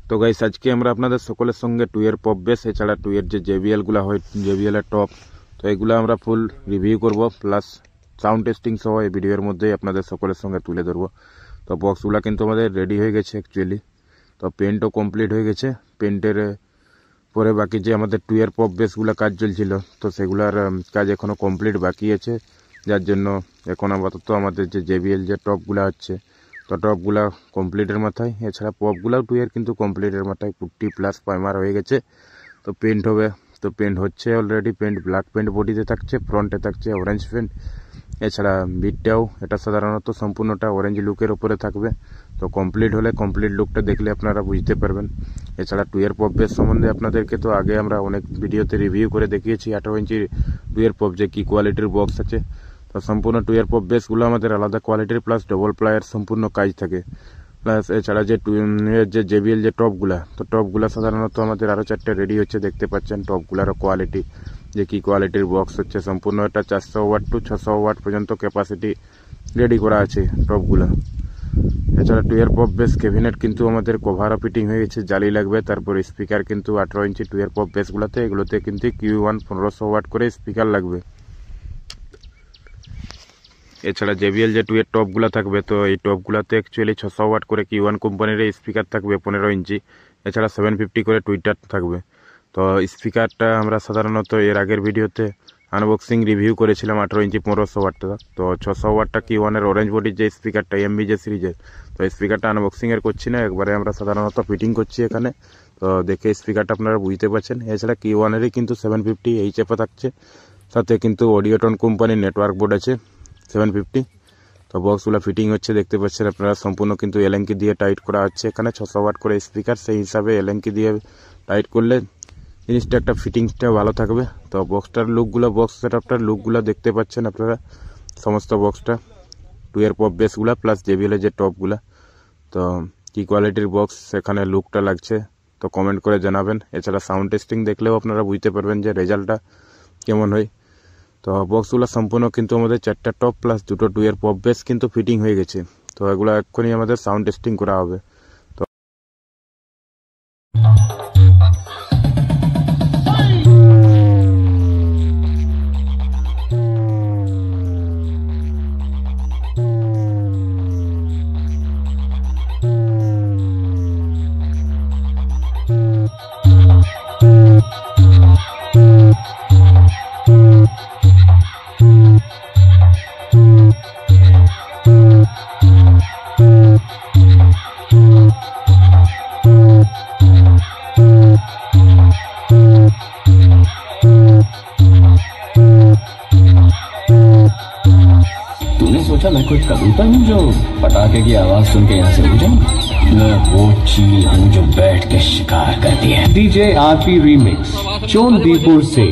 তো গাইস আজকে আমরা আপনাদের সকলের সঙ্গে 2 এর পপ বেস এছাড়া 2 এর যে JBL গুলা হয় JBL এর টপ, তো এগুলো আমরা ফুল রিভিউ করব প্লাস সাউন্ড টেস্টিং সহ এই ভিডিওর মধ্যেই আপনাদের সকলের সঙ্গে তুলে ধরবো। তো বক্সগুলো কিন্তু আমাদের রেডি হয়ে গেছে অ্যাকচুয়ালি, তো পেন্টও কমপ্লিট হয়ে গেছে। পেন্টের পরে বাকি যে আমাদের 2 এর পপ বেসগুলো কাজ চলছিল, তো সেগুলোর কাজ এখনও কমপ্লিট বাকি আছে, যার জন্য এখন আপাতত আমাদের যে JBL যে টপগুলো হচ্ছে, তো টপগুলা কমপ্লিটের মাথায়, এছাড়া পপগুলাও 2 এর কিন্তু কমপ্লিটের মাথায়, পুট্টি প্লাস প্রাইমার হয়ে গেছে। তো পেন্ট হবে, তো পেন্ট হচ্ছে অলরেডি। পেন্ট ব্ল্যাক পেন্ট বডিতে থাকছে, ফ্রন্টে থাকছে অরেঞ্জ পেন্ট, এছাড়া বিটটাও এটা সাধারণত সম্পূর্ণটা অরেঞ্জ লুকের উপরে থাকবে। তো কমপ্লিট হলে কমপ্লিট লুকটা দেখলে আপনারা বুঝতে পারবেন। এছাড়া 2 এর পপ বেস সম্বন্ধে আপনাদেরকে তো আগে আমরা অনেক ভিডিওতে রিভিউ করে দেখিয়েছি 18 ইঞ্চির 2 এর পপ যে কী কোয়ালিটির বক্স আছে। তো সম্পূর্ণ 2 এর পপ বেসগুলো আমাদের আলাদা কোয়ালিটির প্লাস ডবল প্লায়ের সম্পূর্ণ কাজ থাকে। প্লাস এছাড়া যে 2 এর যে JBL যে টপগুলা, তো টপগুলা সাধারণত আমাদের আরও 4টে রেডি হচ্ছে, দেখতে পাচ্ছেন টপগুলারও কোয়ালিটি যে কী কোয়ালিটির বক্স হচ্ছে। সম্পূর্ণ এটা 400 ওয়াট টু 600 ওয়াট পর্যন্ত ক্যাপাসিটি রেডি করা আছে টপগুলা। এছাড়া 2 এর পপ বেস ক্যাবিনেট কিন্তু আমাদের কভারও ফিটিং হয়ে গেছে, জালি লাগবে। তারপর স্পিকার কিন্তু 18 ইঞ্চি 2 এর পপ বেসগুলোতে, এগুলোতে কিন্তু Q1 1500 ওয়াট করে স্পিকার লাগবে। এছাড়া JBL যে 2 এর টপগুলো থাকবে, তো এই টপগুলোতে অ্যাকচুয়ালি 600 ওয়াট করে Q1 কোম্পানির স্পিকার থাকবে 15 ইঞ্চি, এছাড়া 750 করে টুইটার থাকবে। তো স্পিকারটা আমরা সাধারণত এর আগের ভিডিওতে আনবক্সিং রিভিউ করেছিলাম 18 ইঞ্চি 1500 ওয়াটটা। তো 600 ওয়াটটা Q1 এর অরেঞ্জ বডির যে স্পিকারটা MBJ সিরিজের, তো স্পিকারটা আনবক্সিংয়ের করছি না, একবারে আমরা সাধারণত ফিটিং করছি এখানে। তো দেখে স্পিকারটা আপনারা বুঝতে পারছেন। এছাড়া Q1 এরই কিন্তু 750 HF থাকছে, সাথে কিন্তু অডিওটন কোম্পানির নেটওয়ার্ক বোর্ড আছে 750। তো বক্সগুলো ফিটিং হচ্ছে, দেখতে পাচ্ছেন আপনারা। সম্পূর্ণ কিন্তু এলএনকি দিয়ে টাইট করা হচ্ছে এখানে, 600 ওয়াট করে স্পিকার, সেই হিসাবে এলএনকি দিয়ে টাইট করলে জিনিসটা একটা ফিটিংসটা ভালো থাকবে। তো বক্সটার লুকগুলো, বক্স সেটআপটার লুকগুলো দেখতে পাচ্ছেন আপনারা, সমস্ত বক্সটা 2 এর পপ বেসগুলো প্লাস JBL এর যে টপগুলো। তো কী কোয়ালিটির বক্স সেখানে লুকটা লাগছে, তো কমেন্ট করে জানাবেন। এছাড়া সাউন্ড টেস্টিং দেখলেও আপনারা বুঝতে পারবেন যে রেজাল্টটা কেমন হয়। তো বক্সগুলো সম্পূর্ণ কিন্তু আমাদের 4টা টপ প্লাস 2টো 2 এর পপ বেস কিন্তু ফিটিং হয়ে গেছে। তো এগুলো এক্ষুনি আমাদের সাউন্ড টেস্টিং করা হবে। তো सोचा मैं कोई कबूतर हूँ जो पटाखे की आवाज सुन के यहाँ से उड़ जाऊं? मैं वो चील हूँ जो बैठ के शिकार करती है। DJ RP रीमिक्स चोन दीपुर से।